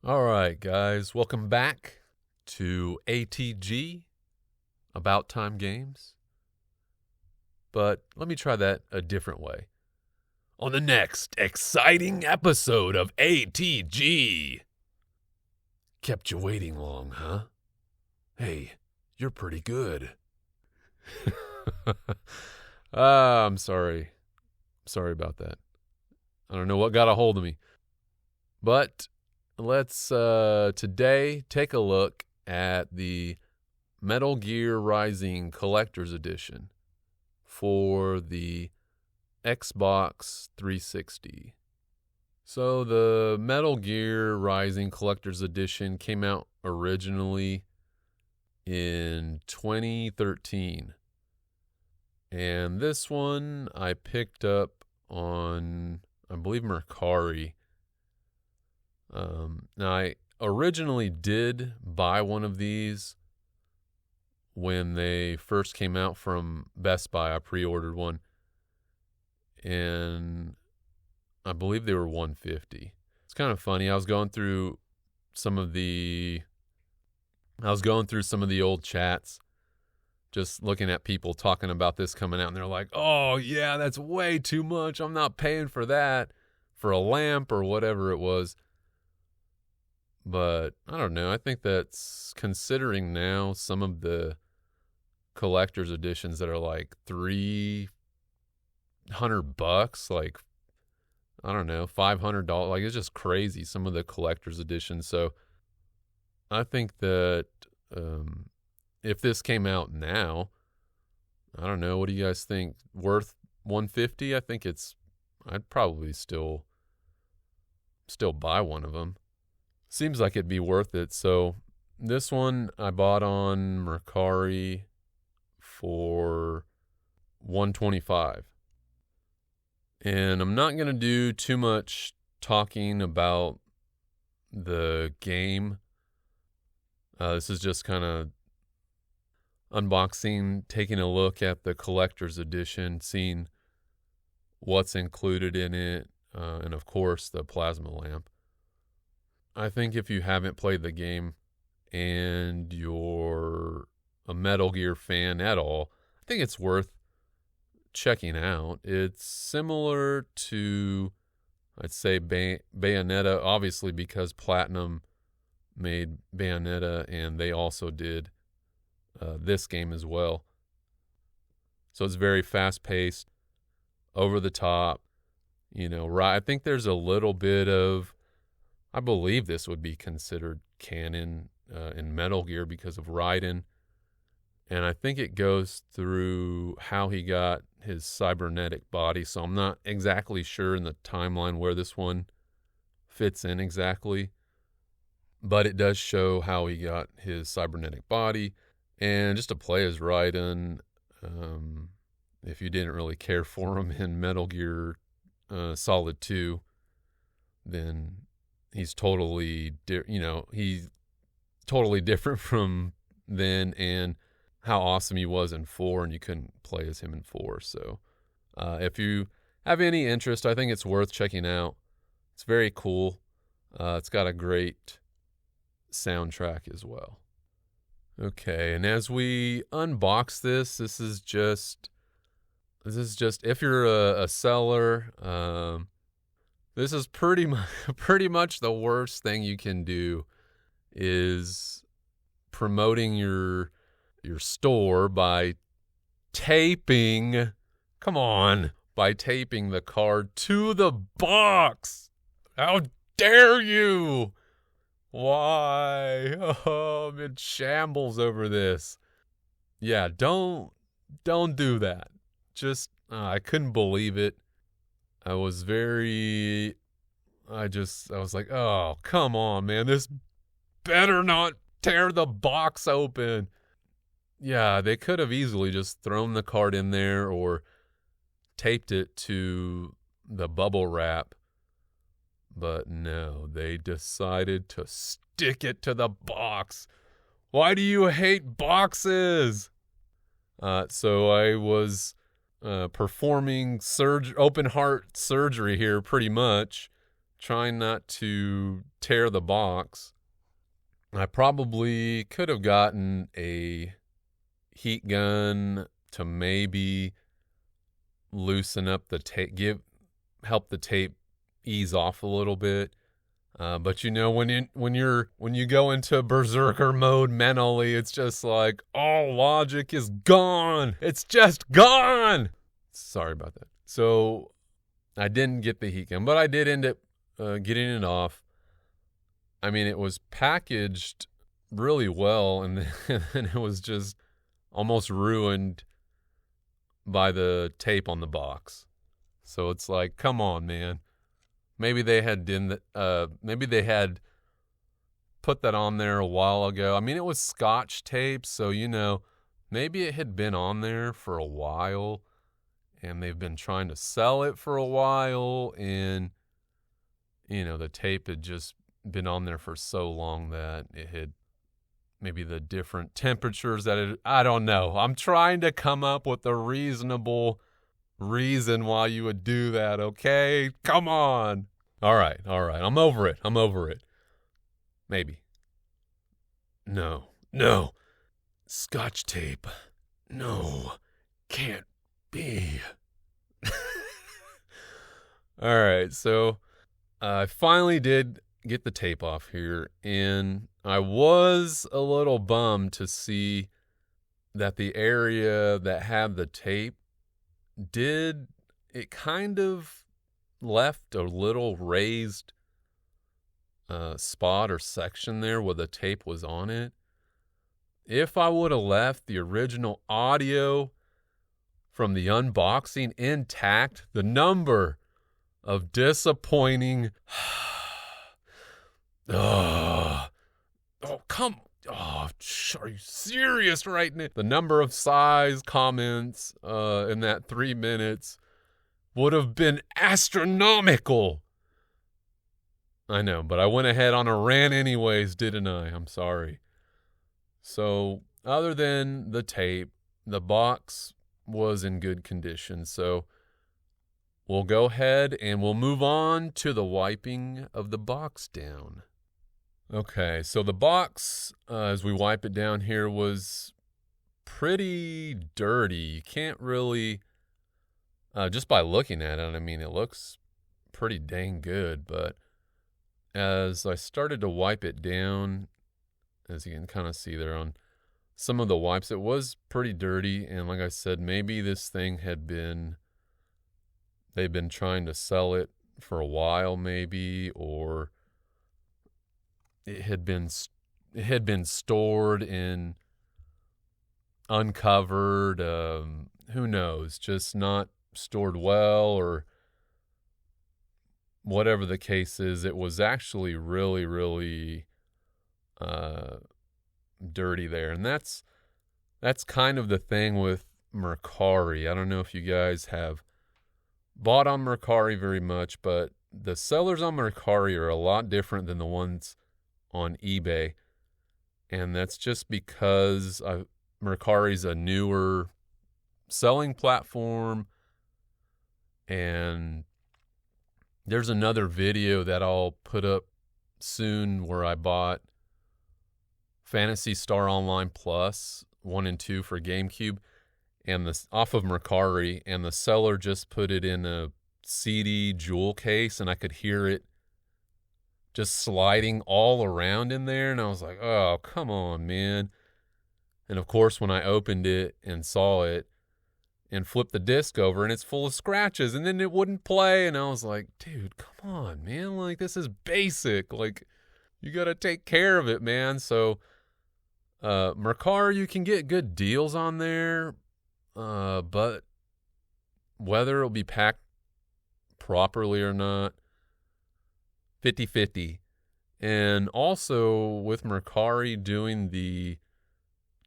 All right, guys, welcome back to ATG, About Time Games. But let me try that a different way. On the next exciting episode of ATG. Kept you waiting long, huh? Hey, you're pretty good. I'm sorry. Sorry about that. I don't know what got a hold of me. But let's today take a look at the Metal Gear Rising Collector's Edition for the Xbox 360. So the Metal Gear Rising Collector's Edition came out originally in 2013. And this one I picked up on, I believe, Mercari. Now, I originally did buy one of these when they first came out from Best Buy. I pre-ordered one, and I believe they were $150. It's kind of funny. I was going through some of the old chats, just looking at people talking about this coming out, and they're like, "Oh yeah, that's way too much. I'm not paying for that for a lamp or whatever it was." But I don't know. I think that's, considering now some of the collector's editions that are like $300, like, I don't know, $500. Like, it's just crazy, some of the collector's editions. So I think that if this came out now, I don't know, what do you guys think? Worth $150? I think I'd probably still buy one of them. Seems like it'd be worth it. So this one I bought on Mercari for $125. And I'm not going to do too much talking about the game. This is just kind of unboxing, taking a look at the collector's edition, seeing what's included in it, and of course the plasma lamp. I think if you haven't played the game and you're a Metal Gear fan at all, I think it's worth checking out. It's similar to, I'd say, Bayonetta, obviously because Platinum made Bayonetta and they also did this game as well. So it's very fast-paced, over the top. I think there's a little bit of, I believe this would be considered canon in Metal Gear because of Raiden. And I think it goes through how he got his cybernetic body. So I'm not exactly sure in the timeline where this one fits in exactly. But it does show how he got his cybernetic body. And just to play as Raiden, if you didn't really care for him in Metal Gear Solid 2, then he's totally different from then, and how awesome he was in 4, and you couldn't play as him in 4. So if you have any interest, I think it's worth checking out. It's very cool. It's got a great soundtrack as well. Okay, and as we unbox this is just if you're a seller, this is pretty much the worst thing you can do is promoting your store by taping the card to the box. How dare you? Why? Oh, I'm in shambles over this. Yeah, don't do that. Just, I couldn't believe it. I was like, oh, come on, man. This better not tear the box open. Yeah, they could have easily just thrown the card in there or taped it to the bubble wrap. But no, they decided to stick it to the box. Why do you hate boxes? So I was performing open heart surgery here pretty much trying not to tear the box. I probably could have gotten a heat gun to maybe loosen up the tape, help the tape ease off a little bit. But when you go into berserker mode mentally, it's just like all logic is gone. It's just gone. Sorry about that. So I didn't get the heat gun, but I did end up getting it off. I mean, it was packaged really well, and then it was just almost ruined by the tape on the box. So it's like, come on, man. Maybe they had put that on there a while ago. I mean, it was Scotch tape, so maybe it had been on there for a while, and they've been trying to sell it for a while, and the tape had just been on there for so long that it had maybe the different temperatures I don't know. I'm trying to come up with a reasonable reason why you would do that, okay? Come on. All right. I'm over it. Maybe. No. Scotch tape. No. Can't be. All right, so I finally did get the tape off here, and I was a little bummed to see that the area that had the tape it kind of left a little raised spot or section there where the tape was on it. If I would have left the original audio from the unboxing intact, the number of disappointing are you serious right now? The number of size comments in that 3 minutes would have been astronomical. I know, but I went ahead on a rant anyways, didn't I? I'm sorry. So, other than the tape, the box was in good condition. So, we'll go ahead and we'll move on to the wiping of the box down. Okay, so the box, as we wipe it down here, was pretty dirty. You can't really, just by looking at it, I mean, it looks pretty dang good. But as I started to wipe it down, as you can kind of see there on some of the wipes, it was pretty dirty. And like I said, maybe this thing they've been trying to sell it for a while maybe, or it had been stored in uncovered, who knows, just not stored well, or whatever the case is. It was actually really, really dirty there. And that's kind of the thing with Mercari. I don't know if you guys have bought on Mercari very much, but the sellers on Mercari are a lot different than the ones on eBay. And that's just because Mercari's a newer selling platform. And there's another video that I'll put up soon where I bought Phantasy Star Online Plus 1 and 2 for GameCube, and off of Mercari, and the seller just put it in a CD jewel case, and I could hear it just sliding all around in there, and I was like, oh, come on, man. And of course, when I opened it and saw it and flipped the disc over, and it's full of scratches, and then it wouldn't play, and I was like, dude, come on, man. Like, this is basic. Like, you got to take care of it, man. So, Mercari, you can get good deals on there, but whether it'll be packed properly or not, 50-50. And also with Mercari doing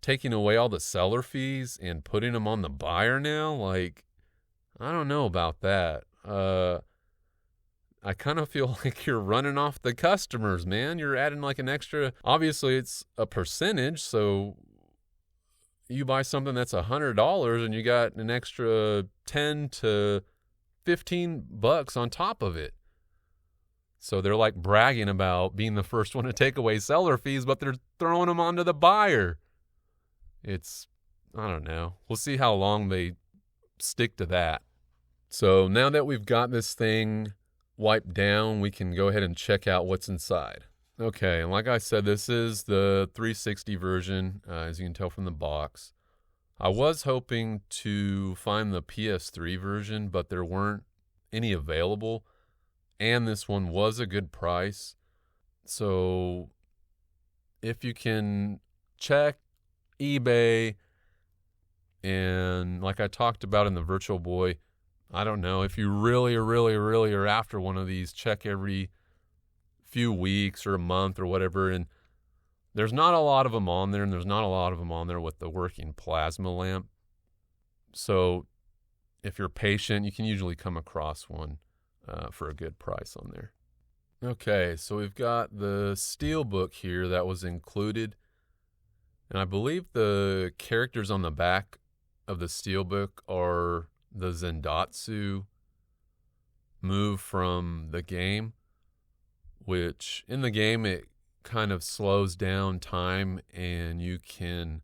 taking away all the seller fees and putting them on the buyer now, like, I don't know about that. I kind of feel like you're running off the customers, man. You're adding like an extra, obviously it's a percentage, so you buy something that's $100 and you got an extra $10 to $15 on top of it. So they're like bragging about being the first one to take away seller fees, but they're throwing them onto the buyer. I don't know. We'll see how long they stick to that. So now that we've got this thing wiped down, we can go ahead and check out what's inside. Okay, and like I said, this is the 360 version, as you can tell from the box. I was hoping to find the PS3 version, but there weren't any available, and this one was a good price. So if you can check eBay, and like I talked about in the Virtual Boy, I don't know, if you really are after one of these, check every few weeks or a month or whatever, and there's not a lot of them on there, and there's not a lot of them on there with the working plasma lamp. So if you're patient, you can usually come across one for a good price on there. Okay, so we've got the steelbook here that was included, and I believe the characters on the back of the steelbook are the Zendatsu move from the game, which in the game it kind of slows down time, and you can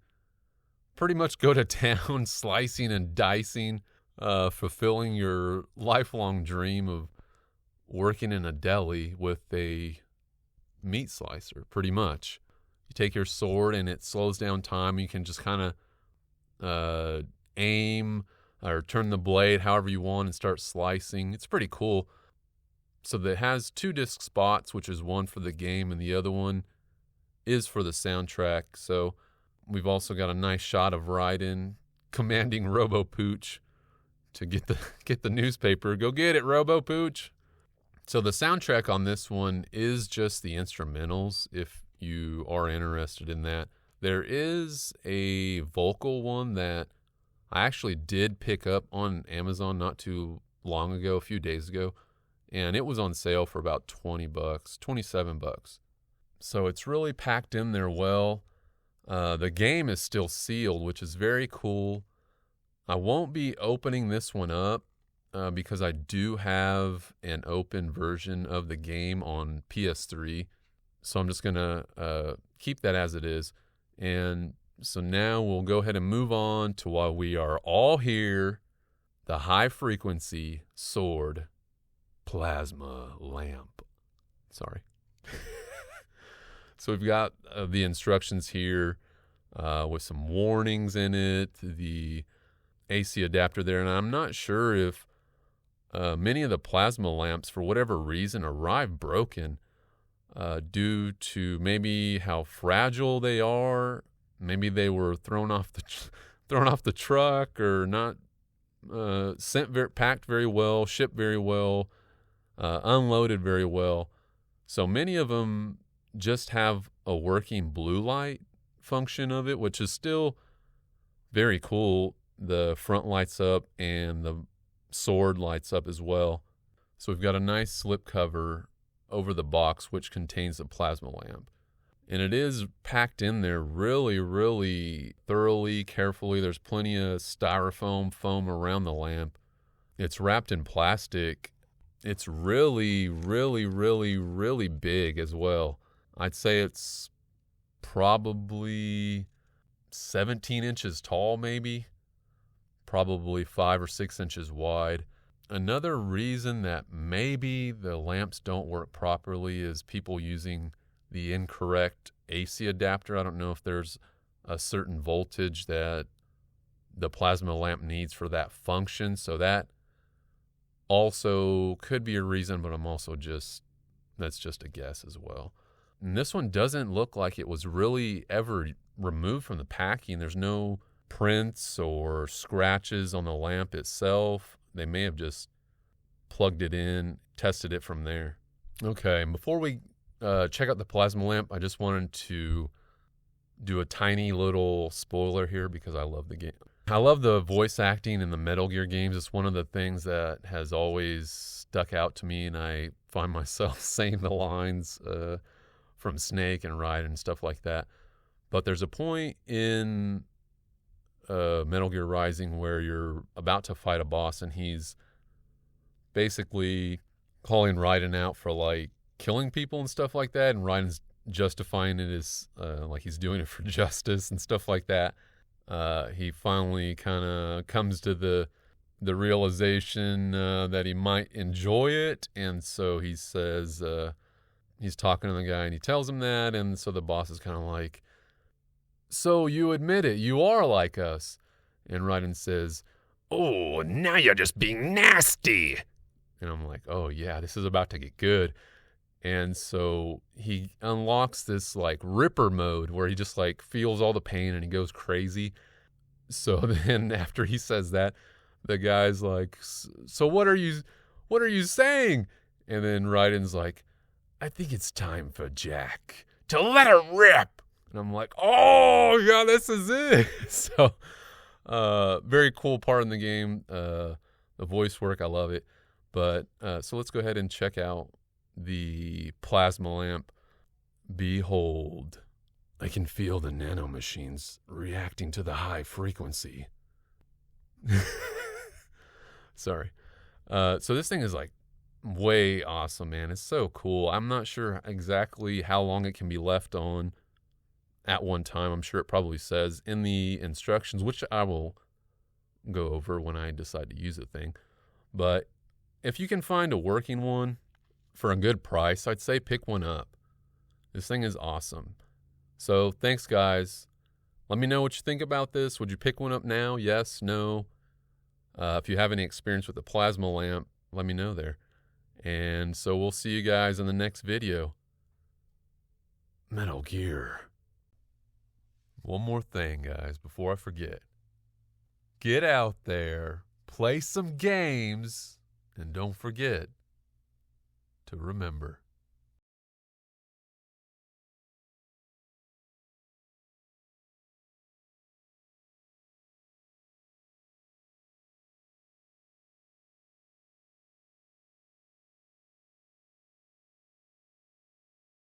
pretty much go to town slicing and dicing, fulfilling your lifelong dream of working in a deli with a meat slicer, pretty much. You take your sword and it slows down time. You can just kind of aim or turn the blade however you want and start slicing. It's pretty cool. So it has 2 disc spots, which is one for the game and the other one is for the soundtrack. So we've also got a nice shot of Raiden commanding Robo Pooch to get the newspaper. Go get it, Robo Pooch. So the soundtrack on this one is just the instrumentals, if you are interested in that. There is a vocal one that I actually did pick up on Amazon not too long ago, a few days ago, and it was on sale for about $20, $27. So it's really packed in there well. The game is still sealed, which is very cool. I won't be opening this one up because I do have an open version of the game on PS3. So I'm just going to keep that as it is. And so now we'll go ahead and move on to why we are all here, the high frequency sword plasma lamp. Sorry. So we've got the instructions here with some warnings in it, the AC adapter there, and I'm not sure if many of the plasma lamps, for whatever reason, arrive broken due to maybe how fragile they are. Maybe they were thrown off the truck, or not packed very well, shipped very well, unloaded very well. So many of them just have a working blue light function of it, which is still very cool. The front lights up and the sword lights up as well. So we've got a nice slip cover over the box, which contains the plasma lamp. And it is packed in there really thoroughly, carefully. There's plenty of styrofoam foam around the lamp. It's wrapped in plastic. It's really big as well. I'd say it's probably 17 inches tall, maybe. Probably 5 or 6 inches wide. Another reason that maybe the lamps don't work properly is people using the incorrect AC adapter. I don't know if there's a certain voltage that the plasma lamp needs for that function. So that also could be a reason, but that's just a guess as well. And this one doesn't look like it was really ever removed from the packing. There's no prints or scratches on the lamp itself. They may have just plugged it in, tested it from there. Okay, and before we check out the plasma lamp, I just wanted to do a tiny little spoiler here because I love the game. I love the voice acting in the Metal Gear games. It's one of the things that has always stuck out to me, and I find myself saying the lines from Snake and Raiden and stuff like that. But there's a point in Metal Gear Rising where you're about to fight a boss, and he's basically calling Raiden out for like killing people and stuff like that, and Raiden's justifying it as like he's doing it for justice and stuff like that. He finally kind of comes to the realization that he might enjoy it, and so he says he's talking to the guy and he tells him that, and so the boss is kind of like, so you admit it, you are like us. And Raiden says, oh, now you're just being nasty. And I'm like, oh yeah, this is about to get good. And so he unlocks this like Ripper mode where he just like feels all the pain and he goes crazy. So then after he says that, the guy's like, so what are you saying? And then Raiden's like, I think it's time for Jack to let her rip. And I'm like, oh yeah, this is it. So very cool part in the game. The voice work, I love it. But so let's go ahead and check out the plasma lamp. Behold, I can feel the nanomachines reacting to the high frequency. Sorry. So this thing is like way awesome, man. It's so cool. I'm not sure exactly how long it can be left on at one time. I'm sure it probably says in the instructions, which I will go over when I decide to use the thing. But if you can find a working one for a good price, I'd say pick one up. This thing is awesome. So thanks, guys. Let me know what you think about this. Would you pick one up now? Yes, no. If you have any experience with the plasma lamp, let me know there. And so we'll see you guys in the next video. Metal Gear. One more thing, guys, before I forget. Get out there, play some games, and don't forget to remember.